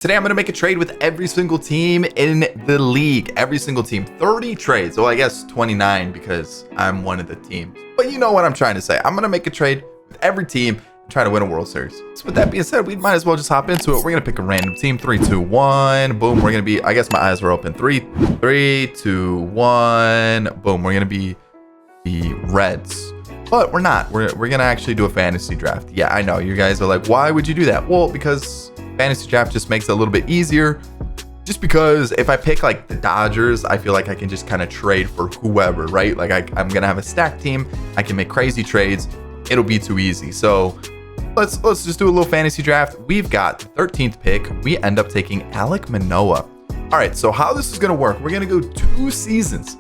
Today, I'm going to make a trade with every single team in the league. Every single team. 30 trades. Well, I guess 29 because I'm one of the teams. But you know what I'm trying to say. I'm going to make a trade with every team and try to win a World Series. So with that being said, we might as well just hop into it. We're going to pick a random team. 3, 2, 1. Boom. We're going to be, I guess my eyes were open. 3, 2, 1. Boom. We're going to be the Reds. But we're not. We're going to actually do a fantasy draft. Yeah, I know. You guys are like, why would you do that? Well, because fantasy draft just makes it a little bit easier, just because if I pick like the Dodgers, I feel like I can just kind of trade for whoever, right? Like I'm gonna have a stacked team, I can make crazy trades, it'll be too easy. So let's just do a little fantasy draft. We've got the 13th pick. We end up taking Alek Manoah. All right, so how this is gonna work, we're gonna go 2 seasons.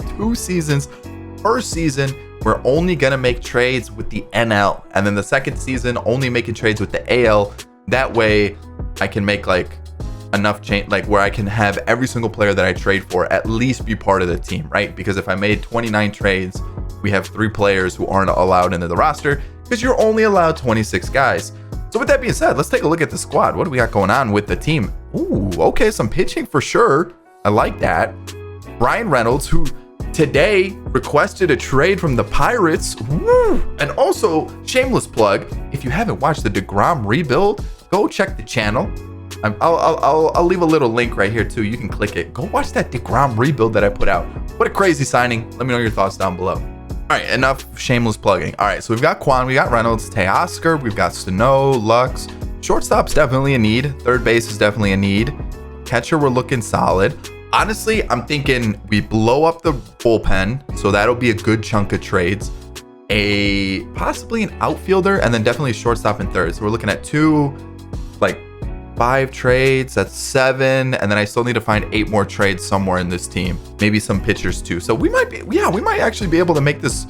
First season, we're only gonna make trades with the NL, and then the second season only making trades with the AL. That way I can make like enough change, like where I can have every single player that I trade for at least be part of the team, right? Because if I made 29 trades, we have 3 players who aren't allowed into the roster because you're only allowed 26 guys. So with that being said, let's take a look at the squad. What do we got going on with the team? Ooh, okay, some pitching for sure. I like that. Brian Reynolds, who today requested a trade from the Pirates. Woo! And also, shameless plug, if you haven't watched the DeGrom rebuild, go check the channel. I'll leave a little link right here too. You can click it. Go watch that DeGrom rebuild that I put out. What a crazy signing. Let me know your thoughts down below. All right, enough shameless plugging. All right, so we've got Kwan, we got Reynolds, Teoscar, we've got Sano, Lux. Shortstop's definitely a need. Third base is definitely a need. Catcher, we're looking solid. Honestly, I'm thinking we blow up the bullpen, so that'll be a good chunk of trades. Possibly an outfielder, and then definitely a shortstop and third. So we're looking at 5 trades. That's 7, and then I still need to find 8 more trades somewhere in this team. Maybe some pitchers too. So we might actually be able to make this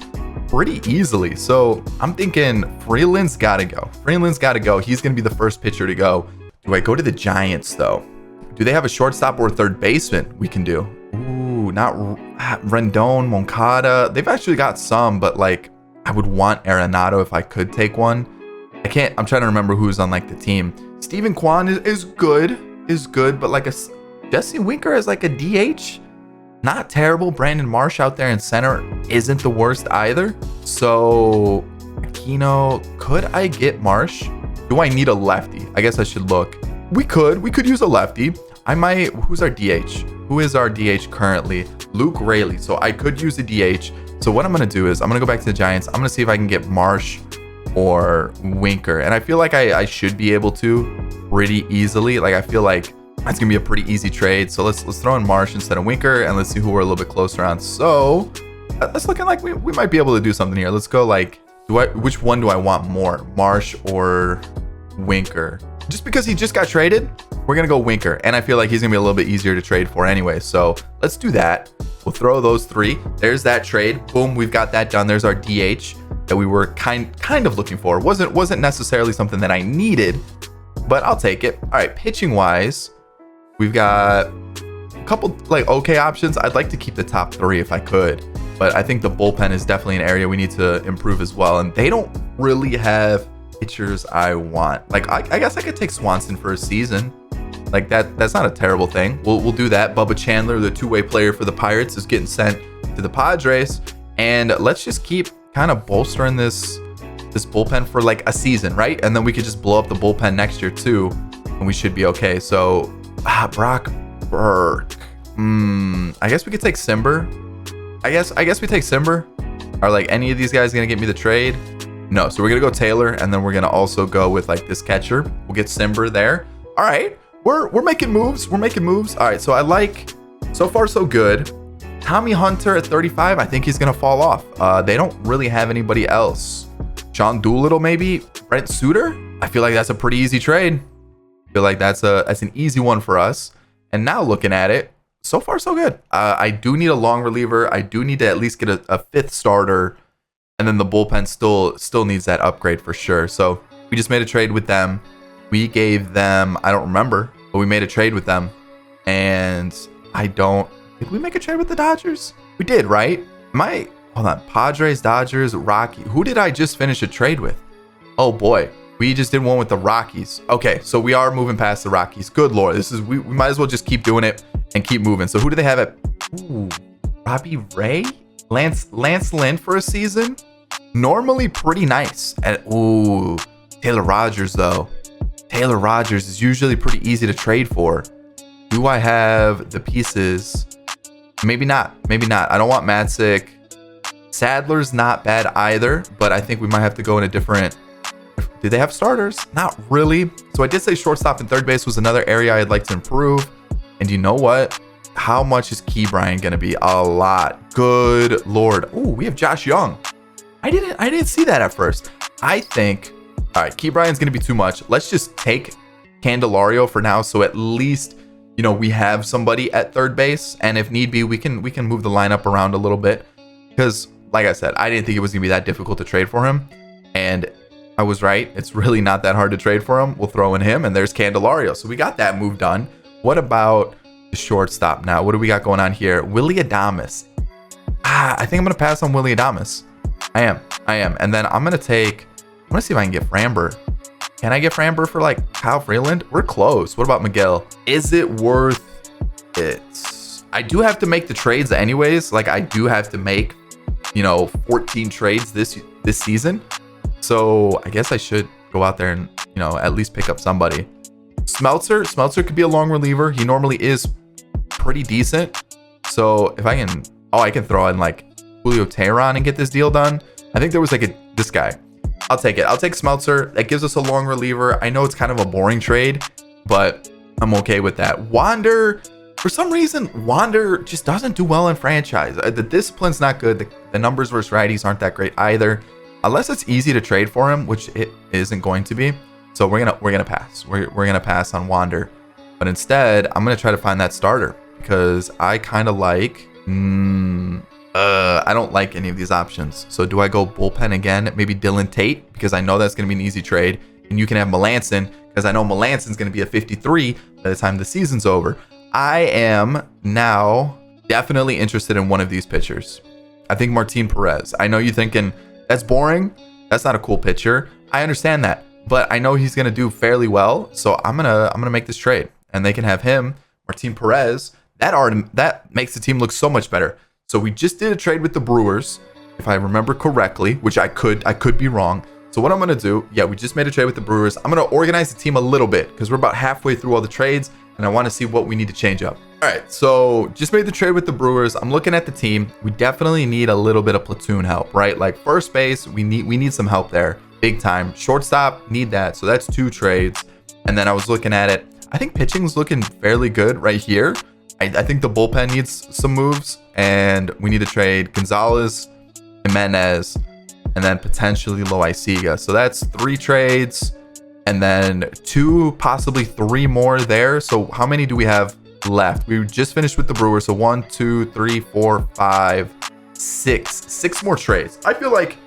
pretty easily. So I'm thinking Freeland's got to go. He's gonna be the first pitcher to go. Do I go to the Giants though? Do they have a shortstop or a third baseman we can do? Ooh, not Rendon, Moncada. They've actually got some, but like I would want Arenado if I could take one. I'm trying to remember who's on like the team. Steven Kwan is good, but like a Jesse Winker as like a DH, not terrible. Brandon Marsh out there in center isn't the worst either. So Aquino, could I get Marsh? Do I need a lefty? I guess I should look. We could use a lefty. Who's our DH? Who is our DH currently? Luke Raley. So I could use a DH. So what I'm going to do is I'm going to go back to the Giants. I'm going to see if I can get Marsh or Winker. And I feel like I should be able to pretty easily. Like I feel like that's going to be a pretty easy trade. So let's throw in Marsh instead of Winker, and let's see who we're a little bit closer on. So that's looking like we might be able to do something here. Let's go like, which one do I want more? Marsh or Winker? Just because he just got traded, we're going to go Winker. And I feel like he's going to be a little bit easier to trade for anyway. So let's do that. We'll throw those 3. There's that trade. Boom, we've got that done. There's our DH that we were kind of looking for. Wasn't necessarily something that I needed, but I'll take it. All right, pitching wise, we've got a couple like okay options. I'd like to keep the top 3 if I could, but I think the bullpen is definitely an area we need to improve as well. And they don't really have pitchers I want. Like I guess I could take Swanson for a season. Like that's not a terrible thing. We'll do that. Bubba Chandler, the 2-way player for the Pirates, is getting sent to the Padres. And let's just keep kind of bolstering this bullpen for like a season, right? And then we could just blow up the bullpen next year too, and we should be okay. So Brock Burke. I guess we could take Simber. I guess we take Simber. Are like any of these guys gonna get me the trade? No. So we're gonna go Taylor, and then we're gonna also go with like this catcher. We'll get Simber there. All right. We're making moves. All right, so I like, so far so good. Tommy Hunter at 35, I think he's gonna fall off. They don't really have anybody else. Sean Doolittle maybe. Brent Suter. I feel like that's a pretty easy trade. I feel like that's an easy one for us. And now looking at it, so far so good. I do need a long reliever. I do need to at least get a 5th starter, and then the bullpen still needs that upgrade for sure. So we just made a trade with them. We gave them, I don't remember, but we made a trade with them. And did we make a trade with the Dodgers? We did, right? Hold on, Padres, Dodgers, Rocky. Who did I just finish a trade with? Oh boy. We just did one with the Rockies. Okay, so we are moving past the Rockies. Good Lord. We might as well just keep doing it and keep moving. So who do they have at? Ooh, Robbie Ray? Lance Lynn for a season? Normally pretty nice. Ooh, Taylor Rogers though. Taylor Rogers is usually pretty easy to trade for. Do I have the pieces? Maybe not. Maybe not. I don't want Matzik. Sadler's not bad either, but I think we might have to go in a different... Do they have starters? Not really. So I did say shortstop and third base was another area I'd like to improve. And you know what? How much is Key Bryant going to be? A lot. Good Lord. Ooh, we have Josh Young. I didn't see that at first. I think... All right, Key Bryant's going to be too much. Let's just take Candelario for now. So at least, you know, we have somebody at third base. And if need be, we can move the lineup around a little bit. Because, like I said, I didn't think it was going to be that difficult to trade for him. And I was right. It's really not that hard to trade for him. We'll throw in him. And there's Candelario. So we got that move done. What about the shortstop now? What do we got going on here? Willy Adames. I think I'm going to pass on Willy Adames. I am. And then I'm going to take... I want to see if I can get Framber. Can I get Framber for like Kyle Freeland? We're close. What about Miguel? Is it worth it? I do have to make the trades anyways. Like I do have to make, you know, 14 trades this season. So I guess I should go out there and, you know, at least pick up somebody. Smeltzer could be a long reliever. He normally is pretty decent. So if I can, I can throw in like Julio Teheran and get this deal done. I think there was like this guy. I'll take it. I'll take Smeltzer. That gives us a long reliever. I know it's kind of a boring trade, but I'm okay with that. Wander, for some reason, Wander just doesn't do well in franchise. The discipline's not good. The numbers versus righties aren't that great either. Unless it's easy to trade for him, which it isn't going to be. So we're gonna pass. We're gonna pass on Wander. But instead, I'm gonna try to find that starter because I kind of like. I don't like any of these options. So do I go bullpen again? Maybe Dylan Tate, because I know that's going to be an easy trade. And you can have Melanson, because I know Melanson's going to be a 53 by the time the season's over. I am now definitely interested in one of these pitchers. I think Martin Perez. I know you're thinking, that's boring. That's not a cool pitcher. I understand that. But I know he's going to do fairly well. So I'm gonna make this trade. And they can have him, Martin Perez. That makes the team look so much better. So we just did a trade with the Brewers, if I remember correctly, which I could be wrong. So what I'm going to do, we just made a trade with the Brewers. I'm going to organize the team a little bit because we're about halfway through all the trades and I want to see what we need to change up. All right, so just made the trade with the Brewers. I'm looking at the team. We definitely need a little bit of platoon help, right? Like first base, we need some help there, big time. Shortstop, need that. So that's 2 trades. And then I was looking at it. I think pitching's looking fairly good right here. I think the bullpen needs some moves, and we need to trade Gonzalez, Jimenez, and then potentially Loaiziga. So that's 3 trades, and then 2, possibly 3 more there. So how many do we have left? We just finished with the Brewers. So 1, 2, 3, 4, 5, 6. 6 more trades. I feel like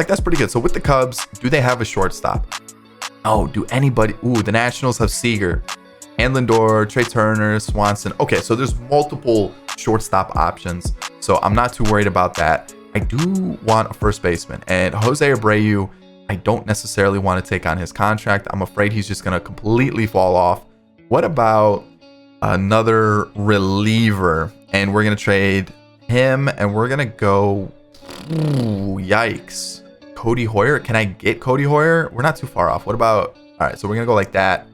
that's pretty good. So with the Cubs, do they have a shortstop? Oh, do anybody? Ooh, the Nationals have Seager. And Lindor, Trey Turner, Swanson. Okay, so there's multiple shortstop options. So I'm not too worried about that. I do want a first baseman. And Jose Abreu, I don't necessarily want to take on his contract. I'm afraid he's just going to completely fall off. What about another reliever? And we're going to trade him. And we're going to go... Ooh, yikes. Cody Hoyer. Can I get Cody Hoyer? We're not too far off. What about... All right, so we're going to go like that.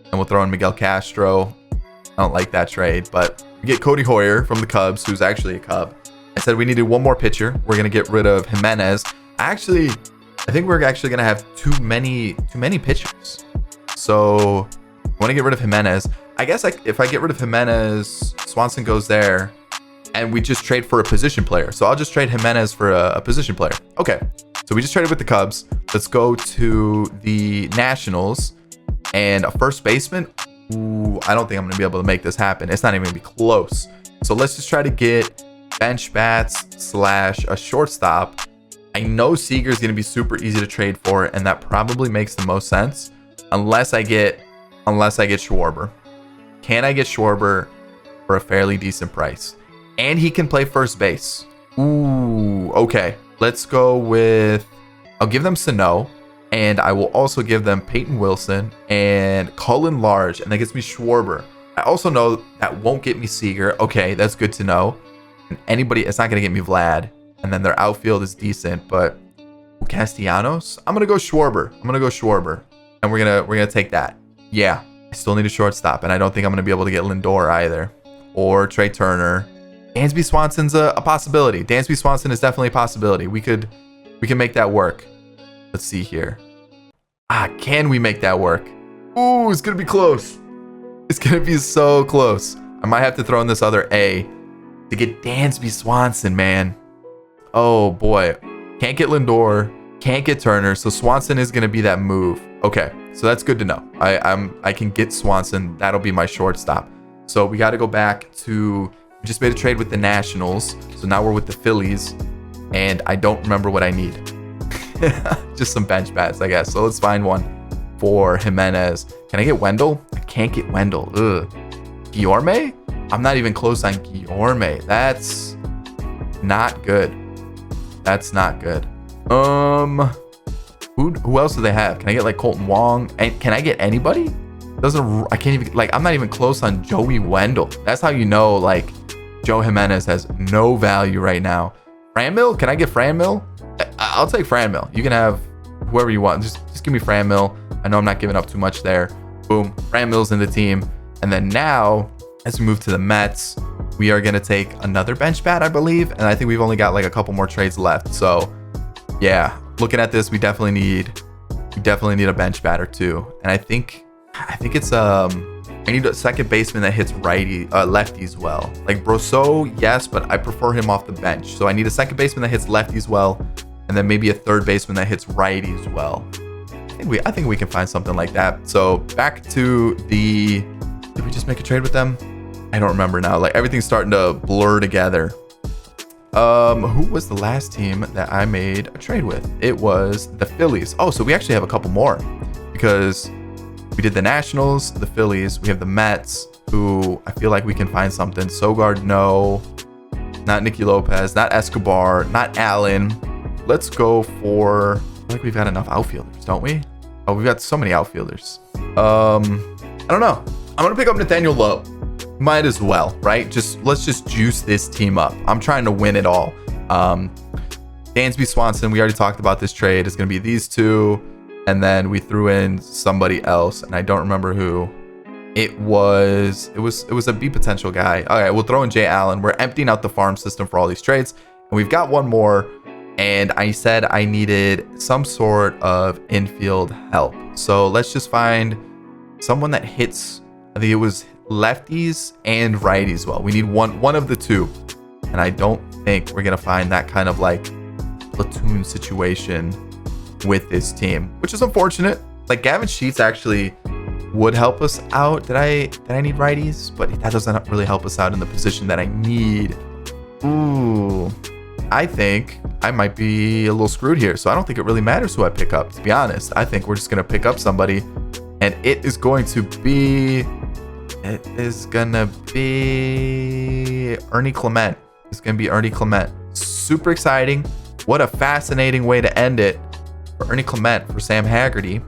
And we'll throw in Miguel Castro. I don't like that trade, but we get Cody Hoyer from the Cubs, who's actually a Cub. I said we needed one more pitcher. We're going to get rid of Jimenez. I think we're actually going to have too many pitchers. So I want to get rid of Jimenez. I guess if I get rid of Jimenez, Swanson goes there, and we just trade for a position player. So I'll just trade Jimenez for a position player. Okay, so we just traded with the Cubs. Let's go to the Nationals. And a first baseman, ooh, I don't think I'm going to be able to make this happen. It's not even going to be close. So let's just try to get bench bats / a shortstop. I know Seager's going to be super easy to trade for, and that probably makes the most sense. Unless I get Schwarber. Can I get Schwarber for a fairly decent price? And he can play first base. Ooh, okay. Let's go with... I'll give them Sano. And I will also give them Peyton Wilson and Cullen Large, and that gets me Schwarber. I also know that won't get me Seager. Okay, that's good to know. And anybody, it's not going to get me Vlad. And then their outfield is decent, but Castellanos? I'm going to go Schwarber. And we're gonna take that. Yeah, I still need a shortstop, and I don't think I'm going to be able to get Lindor either. Or Trey Turner. Dansby Swanson's a possibility. Dansby Swanson is definitely a possibility. We can make that work. Let's see here. Can we make that work? Ooh, it's going to be close. It's going to be so close. I might have to throw in this other A to get Dansby Swanson, man. Oh, boy. Can't get Lindor. Can't get Turner. So Swanson is going to be that move. Okay, so that's good to know. I can get Swanson. That'll be my shortstop. So we got to go back to... We just made a trade with the Nationals. So now we're with the Phillies. And I don't remember what I need. Just some bench bats, I guess. So let's find one for Jimenez. Can I get Wendell? I can't get Wendell. Ugh. Guillorme? I'm not even close on Guillorme. That's not good. That's not good. Who else do they have? Can I get like Colton Wong? And can I get anybody? I can't even, like, I'm not even close on Joey Wendell. That's how you know, like, Joe Jimenez has no value right now. Franmil? Can I get Franmil? I'll take Franmil. You can have whoever you want. Just give me Franmil. I know I'm not giving up too much there. Boom. Franmil's in the team. And then now, as we move to the Mets, we are going to take another bench bat, I believe. And I think we've only got like a couple more trades left. So, yeah, looking at this, we definitely need a bench bat or two. And I think it's I need a second baseman that hits lefties well. Like Brosseau, yes, but I prefer him off the bench. So I need a second baseman that hits lefties well, and then maybe a third baseman that hits righties well. I think we can find something like that. So back to did we just make a trade with them? I don't remember now. Like everything's starting to blur together. Who was the last team that I made a trade with? It was the Phillies. Oh, so we actually have a couple more because we did the Nationals, the Phillies. We have the Mets, who I feel like we can find something. Sogard, no. Not Nicky Lopez, not Escobar, not Allen. Let's go for... I feel like we've got enough outfielders, don't we? Oh, we've got so many outfielders. I don't know. I'm going to pick up Nathaniel Lowe. Might as well, right? Let's just juice this team up. I'm trying to win it all. Dansby Swanson, we already talked about this trade. It's going to be these two. And then we threw in somebody else, and I don't remember who. It was a B potential guy. All right, we'll throw in Jay Allen. We're emptying out the farm system for all these trades, and we've got one more. And I said I needed some sort of infield help. So let's just find someone that hits. I think it was lefties and righties well. We need one of the two, and I don't think we're gonna find that kind of like platoon situation with this team, which is unfortunate. Like Gavin Sheets actually would help us out. Did I need righties? But that doesn't really help us out in the position that I need. Ooh, I think I might be a little screwed here. So I don't think it really matters who I pick up, to be honest. I think we're just gonna pick up somebody, and it is going to be Ernie Clement. It's gonna be Ernie Clement. Super exciting. What a fascinating way to end it. For Ernie Clement for Sam Haggerty,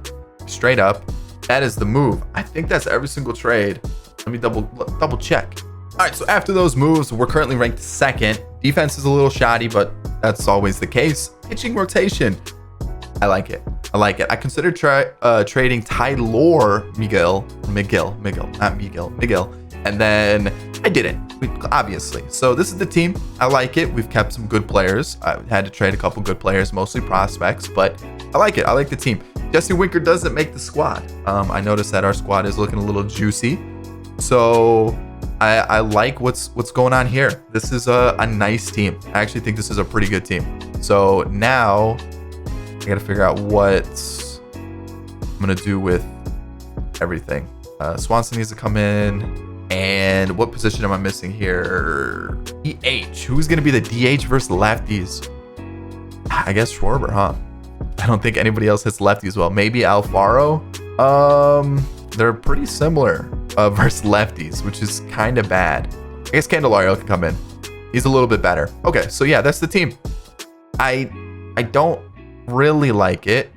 straight up, that is the move. I think that's every single trade. Let me double check. All right, so after those moves, we're currently ranked second. Defense is a little shoddy, but that's always the case. Pitching rotation, I like it. I considered trading Tylor Miguel, and then I didn't, obviously. So this is the team. I like it. We've kept some good players. I had to trade a couple good players, mostly prospects, but I like it. I like the team. Jesse Winker doesn't make the squad. I noticed that our squad is looking a little juicy. So I like what's going on here. This is a nice team. I actually think this is a pretty good team. So now I got to figure out what I'm going to do with everything. Swanson needs to come in. And what position am I missing here? DH. Who's going to be the DH versus lefties? I guess Schwarber, huh? I don't think anybody else hits lefties well. Maybe Alfaro. They're pretty similar versus lefties, which is kind of bad. I guess Candelario can come in. He's a little bit better. Okay, so yeah, that's the team. I don't really like it.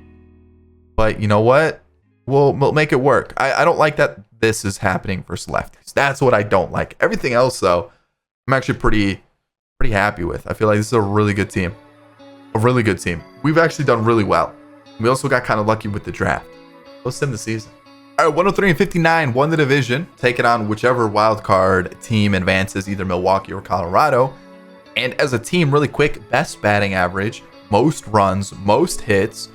But you know what? We'll make it work. I don't like that this is happening versus lefties. That's what I don't like. Everything else, though, I'm actually pretty happy with. I feel like this is a really good team. A really good team. We've actually done really well. We also got kind of lucky with the draft. Let's end the season. All right, 103 and 59 won the division, taking on whichever wild card team advances, either Milwaukee or Colorado. And as a team, really quick, best batting average, most runs, most hits,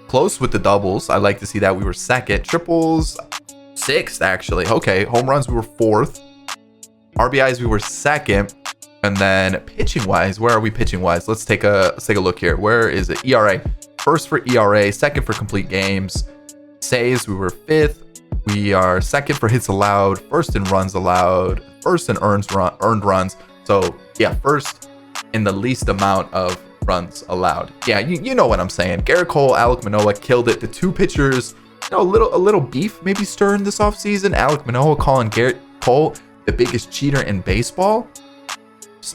close with the doubles. I like to see that. We were second. Triples, sixth, actually. Okay, home runs, we were fourth. RBIs, we were second. And then pitching-wise, where are we pitching-wise? Let's take a look here. Where is it? ERA. First for ERA, second for complete games. Saves, we were fifth. We are second for hits allowed, first in runs allowed, first in earned runs. So, yeah, first in the least amount of runs allowed. Yeah, you know what I'm saying. Garrett Cole, Alek Manoah killed it. The two pitchers, a little beef maybe stirring this offseason. Alek Manoah calling Garrett Cole the biggest cheater in baseball.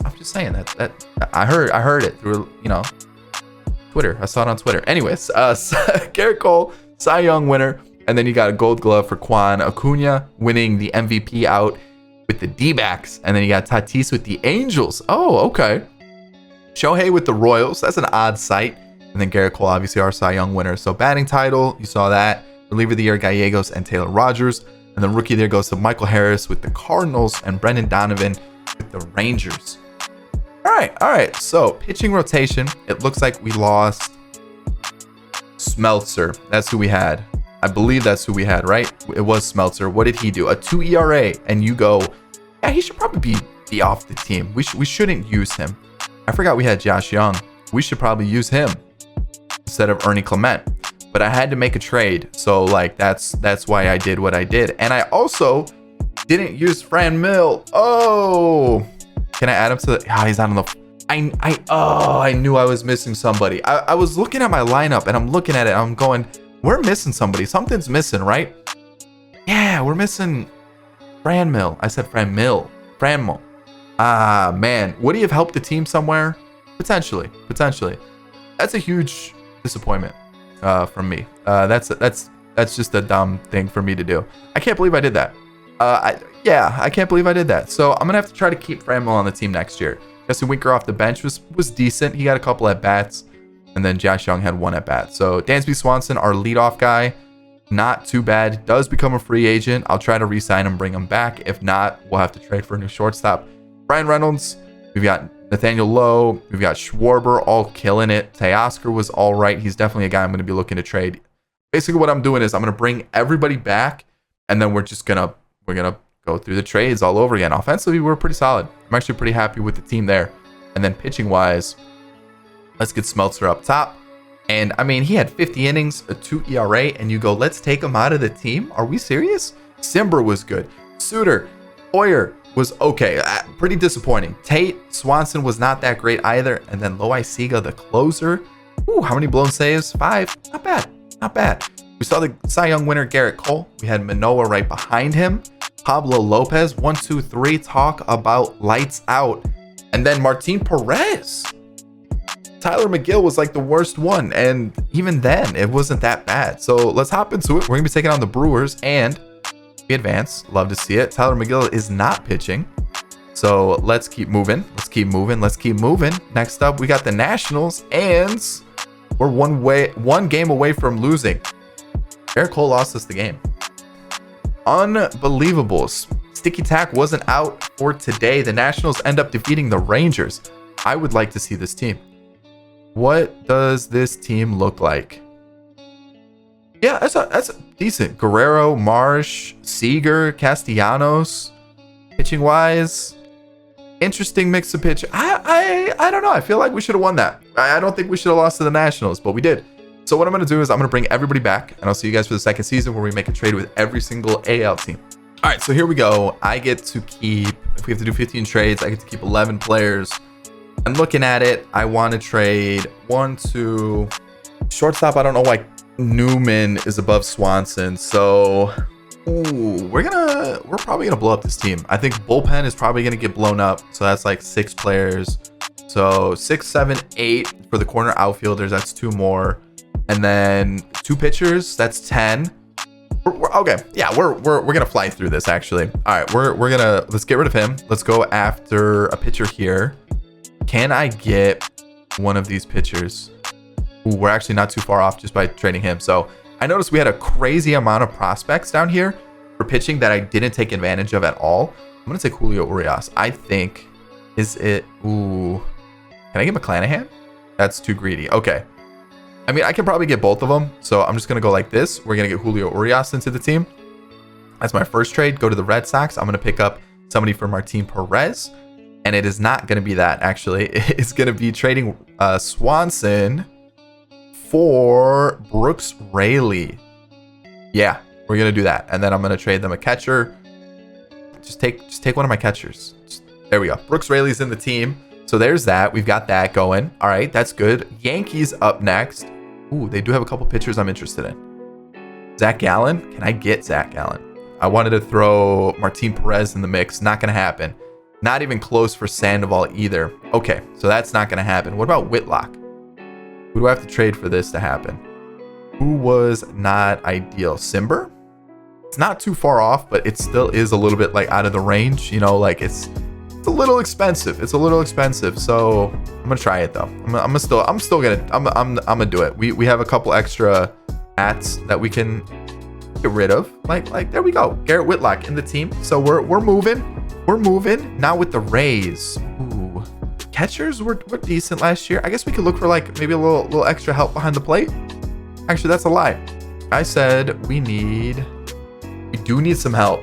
I'm just saying that I heard it through, Twitter. I saw it on Twitter. Anyways, Garrett Cole, Cy Young winner. And then you got a gold glove for Juan Acuna winning the MVP out with the D-backs. And then you got Tatis with the Angels. Oh, okay. Shohei with the Royals. That's an odd sight. And then Garrett Cole, obviously our Cy Young winner. So batting title, you saw that. Reliever of the year, Gallegos and Taylor Rogers. And then rookie of the year goes to Michael Harris with the Cardinals and Brendan Donovan with the Rangers. All right. So pitching rotation, it looks like we lost Smeltzer. That's who we had. I believe that's who we had, right? It was Smeltzer. What did he do? A 2 ERA. And you go, yeah, he should probably be off the team. We shouldn't use him. I forgot we had Josh Young. We should probably use him instead of Ernie Clement. But I had to make a trade. So, that's why I did what I did. And I also didn't use Fran Mill. Oh, can I add him to the... he's not on the... I knew I was missing somebody. I was looking at my lineup, and I'm looking at it. I'm going... we're missing somebody. Something's missing, right? Yeah, we're missing Fran Mill. I said Fran Mill. Fran Mill. Ah, man. Would he have helped the team somewhere? Potentially. That's a huge disappointment from me. That's just a dumb thing for me to do. I can't believe I did that. I can't believe I did that. So I'm going to have to try to keep Fran Mill on the team next year. Jesse Winker off the bench was decent. He got a couple at bats. And then Josh Young had one at bat. So Dansby Swanson, our leadoff guy, not too bad. Does become a free agent. I'll try to re-sign him, bring him back. If not, we'll have to trade for a new shortstop. Brian Reynolds, we've got Nathaniel Lowe, we've got Schwarber, all killing it. Teoscar was all right. He's definitely a guy I'm going to be looking to trade. Basically, what I'm doing is I'm going to bring everybody back, and then we're gonna go through the trades all over again. Offensively, we're pretty solid. I'm actually pretty happy with the team there. And then pitching wise, let's get Smeltzer up top. And I mean, he had 50 innings, a 2 ERA, and you go, let's take him out of the team? Are we serious? Simber was good. Suter, Hoyer was okay. Pretty disappointing. Tate, Swanson was not that great either. And then Loaiziga, the closer. Ooh, how many blown saves? 5. Not bad. We saw the Cy Young winner, Garrett Cole. We had Manoah right behind him. Pablo Lopez, 1, 2, 3. Talk about lights out. And then Martin Perez. Tyler McGill was like the worst one, and even then, it wasn't that bad. So let's hop into it. We're going to be taking on the Brewers, and we advance. Love to see it. Tyler McGill is not pitching. So let's keep moving. Next up, we got the Nationals, and we're one game away from losing. Garrett Cole lost us the game. Unbelievable. Sticky Tack wasn't out for today. The Nationals end up defeating the Rangers. I would like to see this team. What does this team look like? Yeah, that's a decent. Guerrero, Marsh, Seager, Castellanos. Pitching wise, interesting mix of pitch. I don't know. I feel like we should have won that. I don't think we should have lost to the Nationals, but we did. So what I'm going to do is I'm going to bring everybody back, and I'll see you guys for the second season where we make a trade with every single AL team. All right, so here we go. I get to keep, if we have to do 15 trades, I get to keep 11 players. I'm looking at it. I want to trade 1, 2, shortstop. I don't know why Newman is above Swanson. So, we're probably gonna blow up this team. I think bullpen is probably gonna get blown up. So that's like 6 players. So 6, 7, 8 for the corner outfielders. That's 2 more. And then 2 pitchers, that's 10. Okay, yeah, we're gonna fly through this actually. All right, let's get rid of him. Let's go after a pitcher here. Can I get one of these pitchers? Ooh, we're actually not too far off just by trading him. So I noticed we had a crazy amount of prospects down here for pitching that I didn't take advantage of at all. I'm gonna take Julio Urias. I think, ooh, can I get McClanahan? That's too greedy. Okay. I mean, I can probably get both of them. So I'm just gonna go like this. We're gonna get Julio Urias into the team. That's my first trade. Go to the Red Sox. I'm gonna pick up somebody for Martin Perez. And it is not gonna be that, actually. It's gonna be trading Swanson for Brooks Raley. Yeah, we're gonna do that. And then I'm gonna trade them a catcher. Just take one of my catchers. There we go. Brooks Raley's in the team. So there's that. We've got that going. All right, that's good. Yankees up next. Ooh, they do have a couple pitchers I'm interested in. Zach Gallen. Can I get Zach Gallen? I wanted to throw Martin Perez in the mix. Not gonna happen. Not even close for Sandoval either. Okay, so that's not gonna happen. What about Whitlock? Who do I have to trade for this to happen? Who was not ideal? Simber? It's not too far off, but it still is a little bit like out of the range. You know, like it's a little expensive. It's a little expensive. So I'm gonna try it though. I'm gonna do it. We have a couple extra hats that we can get rid of. Like there we go. Garrett Whitlock in the team. So we're moving. We're moving now with the Rays. Ooh, catchers were decent last year. I guess we could look for like maybe a little extra help behind the plate. Actually, that's a lie. I said we do need some help.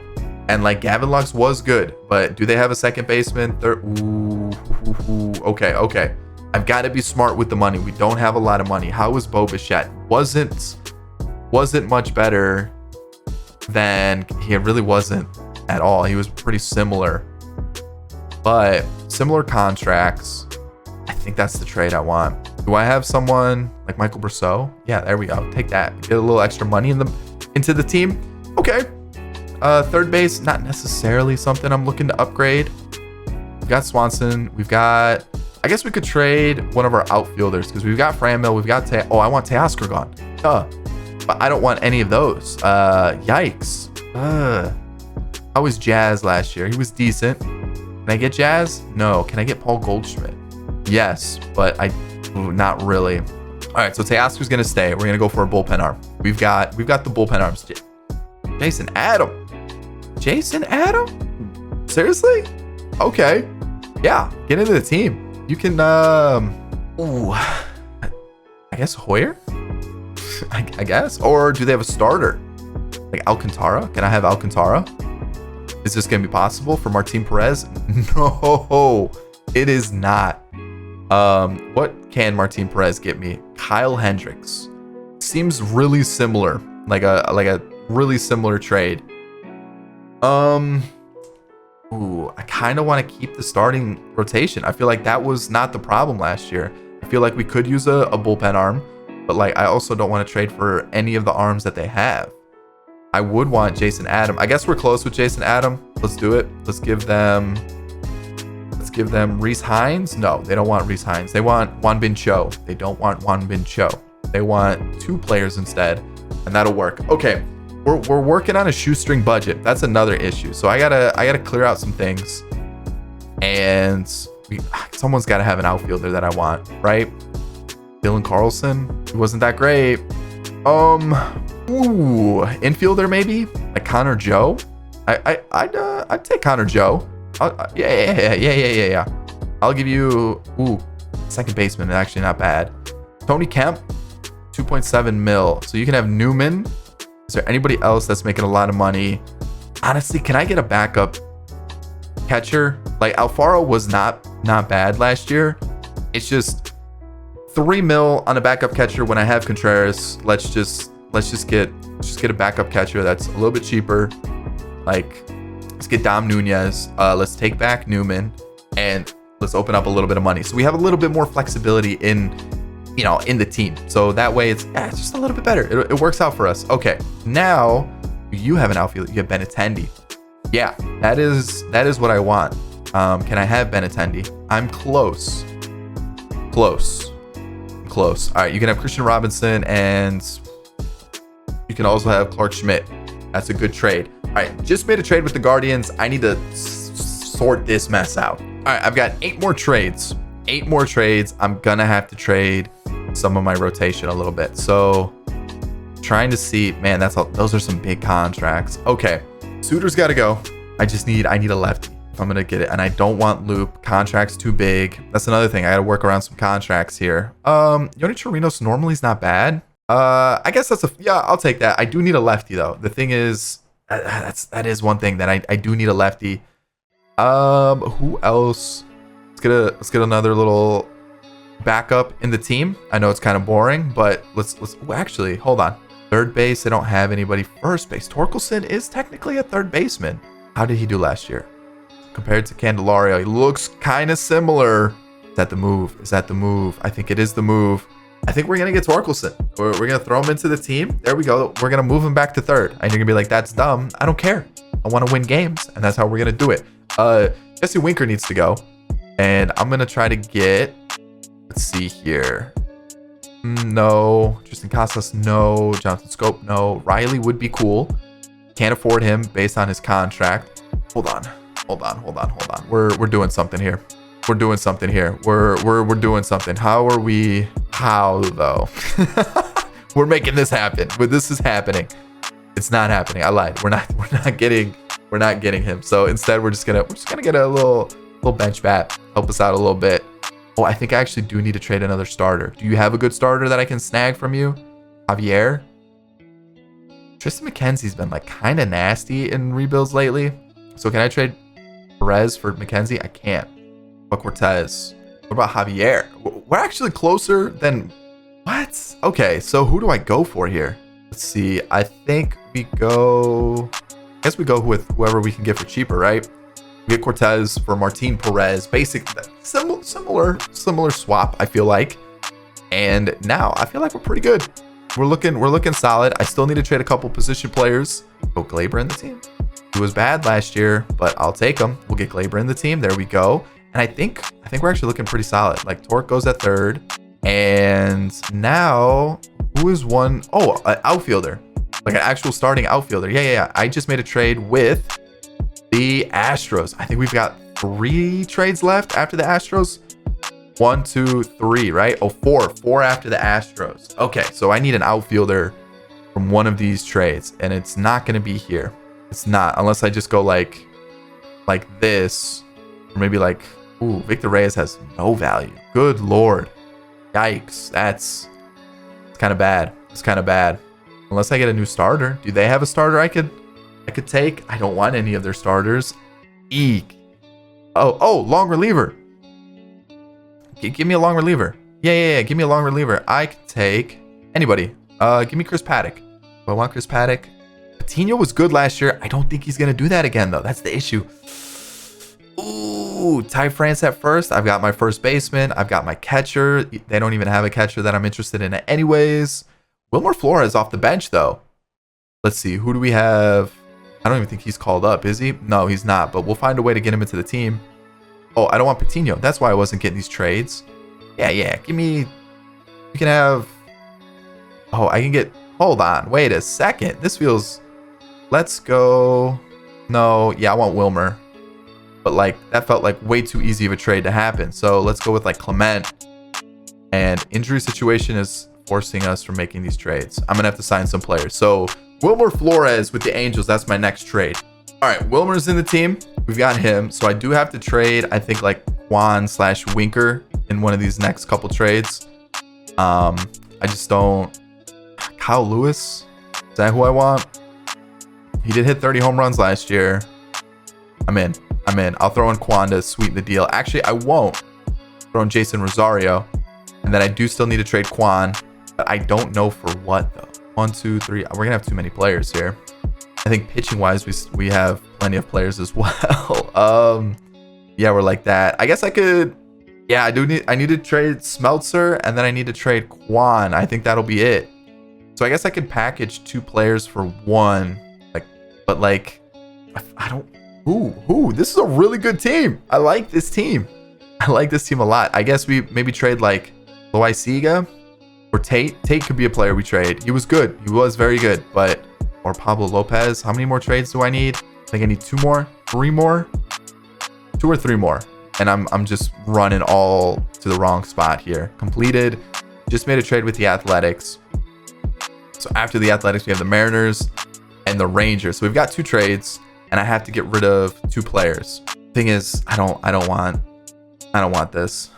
And like Gavin Lux was good, but do they have a second baseman? Okay. I've got to be smart with the money. We don't have a lot of money. How was Bo Bichette? Wasn't much better than he really wasn't at all. He was pretty similar, but similar contracts. I think that's the trade I want. Do I have someone like Michael Brosseau? Yeah, there we go. Take that. Get a little extra money into the team. Okay. Third base, not necessarily something I'm looking to upgrade. We've got Swanson. I guess we could trade one of our outfielders because we've got Franmil. We've got I want Teoscar gone. But I don't want any of those. Yikes. How was Jazz last year? He was decent. Can I get Jazz? No. Can I get Paul Goldschmidt? Yes, but not really. All right, so Teoscar's gonna stay. We're gonna go for a bullpen arm. We've got the bullpen arms. Jason Adam? Seriously? Okay. Yeah, get into the team. You can ooh, I guess Hoyer? I guess. Or do they have a starter? Like Alcantara? Can I have Alcantara? Is this gonna be possible for Martin Perez? No, it is not. What can Martin Perez get me? Kyle Hendricks. Seems really similar. Like a really similar trade. Ooh, I kind of want to keep the starting rotation. I feel like that was not the problem last year. I feel like we could use a bullpen arm, but like I also don't want to trade for any of the arms that they have. I would want Jason Adam. I guess we're close with Jason Adam. Let's do it. Let's give them Rhys Hines. No, they don't want Rhys Hines. They want Juan Bin Cho. They don't want Juan Bin Cho. They want 2 players instead, and that'll work. Okay. We're working on a shoestring budget. That's another issue. So I gotta clear out some things, and someone's got to have an outfielder that I want, right? Dylan Carlson, he wasn't that great. Ooh, infielder maybe like Connor Joe. I'd take Connor Joe. Yeah. I'll give you second baseman. Actually not bad. Tony Kemp, 2.7 mil. So you can have Newman. Is there anybody else that's making a lot of money? Honestly, can I get a backup catcher? Like Alfaro was not bad last year. It's just 3 mil on a backup catcher when I have Contreras. Let's just get a backup catcher that's a little bit cheaper. Like let's get Dom Nunez. Let's take back Newman and let's open up a little bit of money. So we have a little bit more flexibility in the team. So that way it's just a little bit better. It works out for us. Okay. Now you have an outfielder. You have Benintendi. Yeah, that is what I want. Can I have Benintendi? I'm close close. All right, you can have Christian Robinson and you can also have Clark Schmidt. That's a good trade. All right, just made a trade with the Guardians. I need to sort this mess out. All right, I've got 8 more trades. 8 more trades. I'm gonna have to trade some of my rotation a little bit. So trying to see, man, those are some big contracts. Okay, Suter's got to go. I need a lefty if I'm gonna get it, and I don't want Loop. Contracts too big. That's another thing. I got to work around some contracts here. Yoni Chirinos normally is not bad. I guess I'll take that. I do need a lefty though. The thing is, that is one thing that I do need a lefty. Who else? Let's get another little backup in the team. I know it's kind of boring, but let's actually hold on. Third base, they don't have anybody. First base, Torkelson is technically a third baseman. How did he do last year compared to Candelario? He looks kind of similar. Is that the move? Is that the move? I think it is the move. I think we're gonna get Torkelson. We're gonna throw him into the team. There we go. We're gonna move him back to third. And you're gonna be like, that's dumb. I don't care. I want to win games, and that's how we're gonna do it. Jesse Winker needs to go, and I'm gonna try to get. Let's see here. No. Tristan Casas, no. Jonathan Scope, no. Riley would be cool. Can't afford him based on his contract. Hold on. We're doing something here. We're doing something here. We're doing something. How though? We're making this happen. But this is happening. It's not happening. I lied. We're not getting him. So instead we're just gonna get a little bench bat. Help us out a little bit. Oh, I think I actually do need to trade another starter. Do you have a good starter that I can snag from you? Javier? Tristan McKenzie's been like kind of nasty in rebuilds lately. So can I trade Perez for McKenzie? I can't. But Cortez. What about Javier? We're actually closer than... What? Okay, so who do I go for here? Let's see. I think we go... I guess we go with whoever we can get for cheaper, right? We get Cortez for Martin Perez. Basically, similar swap, I feel like. And now I feel like we're pretty good. We're looking solid. I still need to trade a couple position players. Go Glaber in the team. He was bad last year, but I'll take him. We'll get Glaber in the team. There we go. And I think we're actually looking pretty solid. Like Torque goes at third. And now who is one? Oh, an outfielder. Like an actual starting outfielder. Yeah. I just made a trade with the Astros. I think we've got 3 trades left after the Astros. 1, 2, 3, right? Oh, 4 after the Astros. Okay, so I need an outfielder from one of these trades, and it's not going to be here. It's not, unless I just go like this, or maybe like, ooh, Victor Reyes has no value. Good Lord. Yikes. It's kind of bad. It's kind of bad. Unless I get a new starter. Do they have a starter I could take? I don't want any of their starters. Eek. Oh, long reliever. Give me a long reliever. Yeah. Give me a long reliever. I could take anybody. Give me Chris Paddock. Do I want Chris Paddock? Patino was good last year. I don't think he's going to do that again, though. That's the issue. Ooh, Ty France at first. I've got my first baseman. I've got my catcher. They don't even have a catcher that I'm interested in anyways. Wilmer Flores off the bench, though. Let's see. Who do we have? I don't even think he's called up, is he? No, he's not, but we'll find a way to get him into the team. Oh, I don't want Patino. That's why I wasn't getting these trades. Yeah. Give me... You can have... Oh, I can get... Hold on. Wait a second. This feels... Let's go... No. Yeah, I want Wilmer. But, like, that felt like way too easy of a trade to happen. So, let's go with, like, Clement. And injury situation is forcing us from making these trades. I'm going to have to sign some players. So, Wilmer Flores with the Angels. That's my next trade. All right, Wilmer's in the team. We've got him. So I do have to trade, I think, like Quan/Winker in one of these next couple trades. I just don't... Kyle Lewis? Is that who I want? He did hit 30 home runs last year. I'm in. I'll throw in Quan to sweeten the deal. Actually, I won't. Throw in Jason Rosario. And then I do still need to trade Quan. But I don't know for what, though. 1, 2, 3. We're going to have too many players here. I think pitching wise, we have plenty of players as well. Yeah, we're like that. I guess I could. Yeah, I need to trade Smeltzer, and then I need to trade Quan. I think that'll be it. So I guess I could package 2 players for 1. But I don't. Ooh, this is a really good team. I like this team. I like this team a lot. I guess we maybe trade like Loaiziga Or Tate. Tate could be a player we trade. He was good. He was very good. But, or Pablo Lopez. How many more trades do I need? I think I need 2 more, 3 more, 2 or 3 more. And I'm just running all to the wrong spot here. Completed. Just made a trade with the Athletics. So after the Athletics, we have the Mariners and the Rangers. So we've got 2 trades, and I have to get rid of 2 players. Thing is, I don't want this.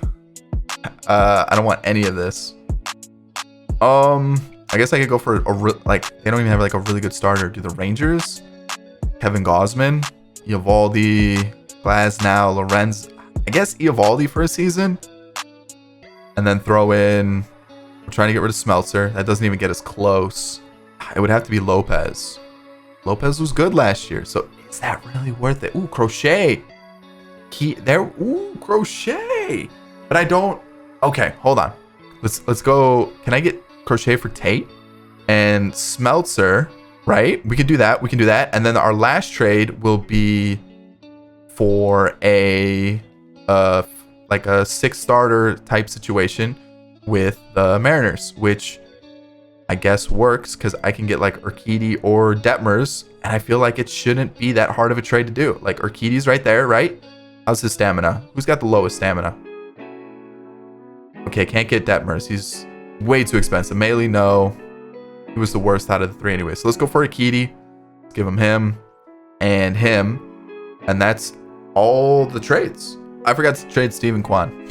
I don't want any of this. I guess I could go for they don't even have like a really good starter. Do the Rangers? Kevin Gausman, Eovaldi, Glasnow, Lorenz. I guess Eovaldi for a season, and then throw in. I'm trying to get rid of Smeltzer. That doesn't even get us close. It would have to be Lopez. Lopez was good last year, so is that really worth it? Ooh, Crochet. Ooh, Crochet. But I don't. Okay, hold on. Let's go. Can I get Crochet for Tate and Smeltzer? Right, we can do that. We can do that, and then our last trade will be for a like a 6-starter type situation with the Mariners, which I guess works because I can get like Urquidy or Detmers, and I feel like it shouldn't be that hard of a trade to do. Like Urquidy's right there, right? How's his stamina? Who's got the lowest stamina? Okay, can't get Detmers. He's way too expensive. Maley, no. He was the worst out of the 3 anyway. So let's go for Urquidy. Let's give him and him. And that's all the trades. I forgot to trade Steven Kwan.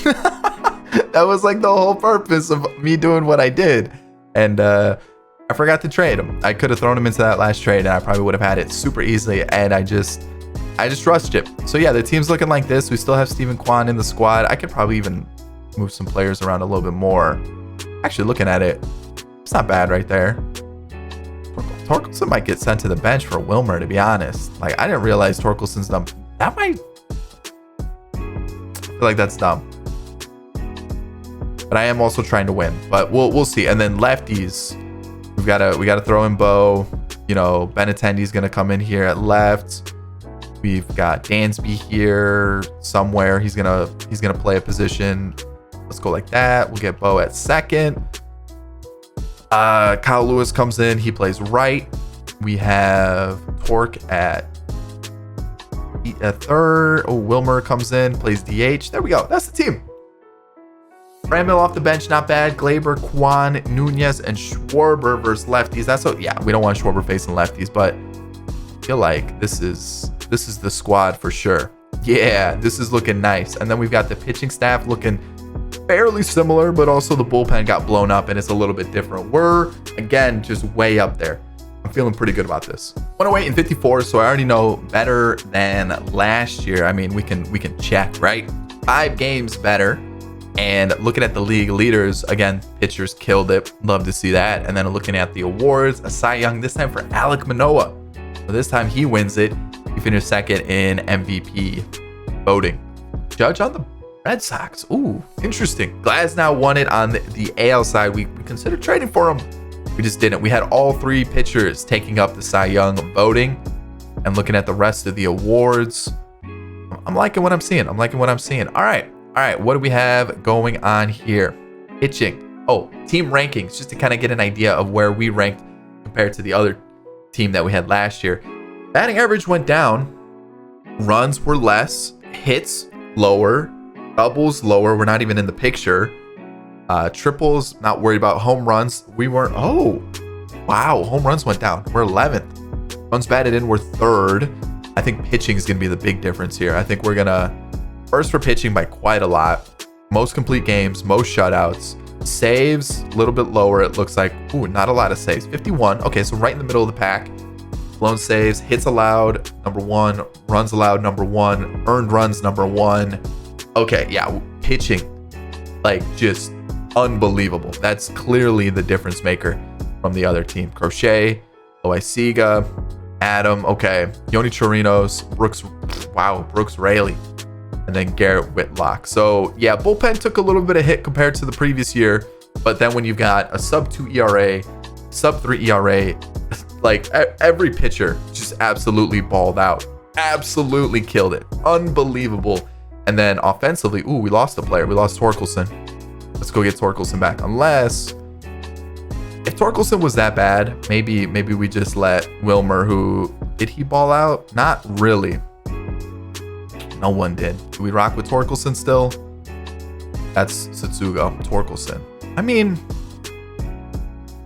That was like the whole purpose of me doing what I did. And I forgot to trade him. I could have thrown him into that last trade and I probably would have had it super easily. And I just rushed it. So yeah, the team's looking like this. We still have Steven Kwan in the squad. I could probably even move some players around a little bit more. Actually, looking at it, it's not bad right there. Torkelson might get sent to the bench for Wilmer, to be honest. Like, I didn't realize Torkelson's dumb. That might... I feel like that's dumb. But I am also trying to win. But we'll see. And then lefties, we gotta throw in Bo. You know, Benintendi's gonna come in here at left. We've got Dansby here somewhere. He's gonna play a position. Let's go like that. We'll get Bo at second. Kyle Lewis comes in. He plays right. We have Torque at third. Oh, Wilmer comes in, plays DH. There we go. That's the team. Bramil off the bench, not bad. Glaber, Kwan, Nunez, and Schwarber versus lefties. That's what. Yeah, we don't want Schwarber facing lefties, but I feel like this is the squad for sure. Yeah, this is looking nice. And then we've got the pitching staff looking fairly similar, but also the bullpen got blown up and it's a little bit different. We're again just way up there. I'm feeling pretty good about this. 108 and 54, so I already know better than last year. I mean, we can check, right? 5 games better. And looking at the league leaders, again, pitchers killed it. Love to see that. And then looking at the awards, a Cy Young this time for Alek Manoah. So this time he wins it. He finished second in MVP voting. Judge on the Red Sox. Ooh, interesting. Glasnow won it on the AL side. We considered trading for him. We just didn't. We had all 3 pitchers taking up the Cy Young voting. And looking at the rest of the awards, I'm liking what I'm seeing. All right, what do we have going on here? Pitching. Oh, team rankings, just to kind of get an idea of where we ranked compared to the other team that we had last year. Batting average went down. Runs were less. Hits lower. Doubles lower. We're not even in the picture. Triples, not worried about. Home runs, we weren't. Oh, wow. Home runs went down. We're 11th. Runs batted in, we're 3rd. I think pitching is going to be the big difference here. I think we're going to first for pitching by quite a lot. Most complete games, most shutouts. Saves, a little bit lower, it looks like. Ooh, not a lot of saves. 51. Okay, so right in the middle of the pack. Blown saves, hits allowed, number 1. Runs allowed, number 1. Earned runs, number 1. Okay, yeah, pitching, like, just unbelievable. That's clearly the difference maker from the other team. Crochet, Loaiziga, Adam, okay. Yoni Chirinos, Brooks Raley. And then Garrett Whitlock. So yeah, bullpen took a little bit of hit compared to the previous year, but then when you've got a sub-2 ERA, sub-3 ERA, like every pitcher just absolutely balled out, absolutely killed it, unbelievable. And then offensively, ooh, we lost a player. We lost Torkelson. Let's go get Torkelson back. Unless Torkelson was that bad, maybe we just let Wilmer, who did he ball out? Not really. No one did. Do we rock with Torkelson still? That's Satsugo. Torkelson. I mean,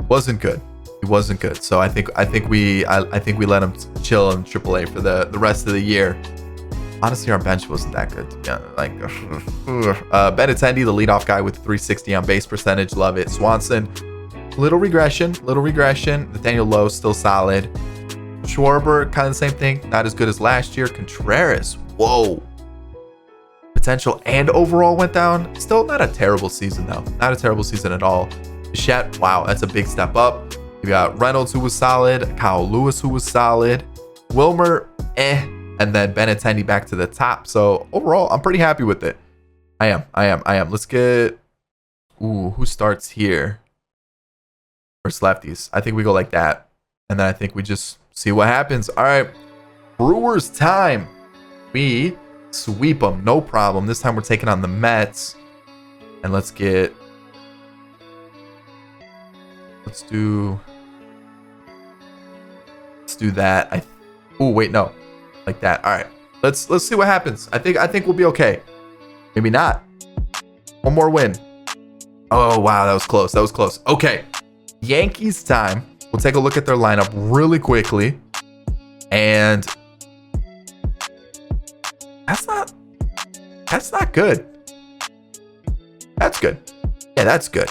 wasn't good. He wasn't good. So I think we let him chill in AAA for the rest of the year. Honestly, our bench wasn't that good. Yeah, like Benintendi, the leadoff guy with 360 on base percentage, love it. Swanson, little regression. Nathaniel Lowe still solid. Schwarber, kind of the same thing, not as good as last year. Contreras, whoa. Potential and overall went down. Still not a terrible season though. Not a terrible season at all. Bichette, wow, that's a big step up. You got Reynolds, who was solid. Kyle Lewis, who was solid. Wilmer, and then Benintendi back to the top. So overall, I'm pretty happy with it. I am. Let's get, who starts here? First lefties. I think we go like that. And then I think we just see what happens. All right, Brewers time. We sweep them, no problem. This time we're taking on the Mets. And let's do that. Wait, no. Like that. All right. Let's see what happens. I think we'll be okay. Maybe not. One more win. Oh, wow, that was close. Okay. Yankees time. We'll take a look at their lineup really quickly. And that's not good. That's good. Yeah, that's good.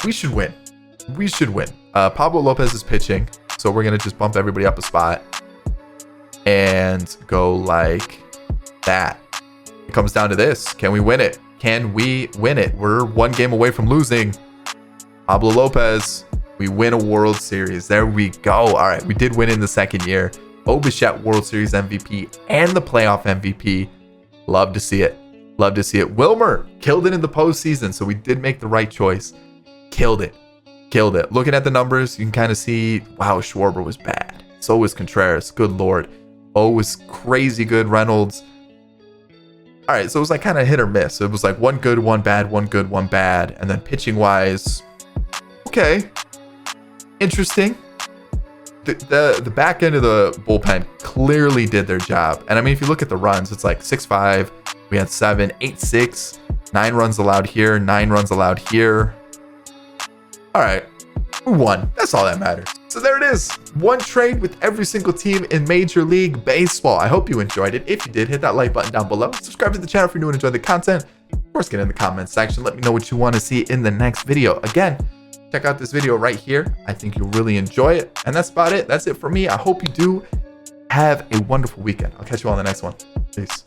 We should win. Pablo Lopez is pitching, so we're gonna just bump everybody up a spot and go like that. It comes down to this. Can we win it? We're one game away from losing. Pablo Lopez, we win a World Series. There we go. All right, we did win in the second year. Bichette, World Series MVP and the playoff MVP. Love to see it. Wilmer killed it in the postseason, so we did make the right choice. Killed it. Looking at the numbers, you can kind of see, wow, Schwarber was bad. So was Contreras. Good Lord. Was crazy good. Reynolds. All right, so it was like kind of hit or miss. It was like one good, one bad, one good, one bad. And then pitching wise, okay, interesting. The back end of the bullpen clearly did their job. And I mean, if you look at the runs, it's like 6-5. We had 7, 8-6, 9 runs allowed here, 9 runs allowed here. All right, we won. That's all that matters. So there it is. One trade with every single team in Major League Baseball. I hope you enjoyed it. If you did, hit that like button down below. Subscribe to the channel if you're new and enjoy the content. Of course, get in the comments section. Let me know what you want to see in the next video. Again, check out this video right here. I think you'll really enjoy it. And that's about it. That's it for me. I hope you do. Have a wonderful weekend. I'll catch you on the next one. Peace.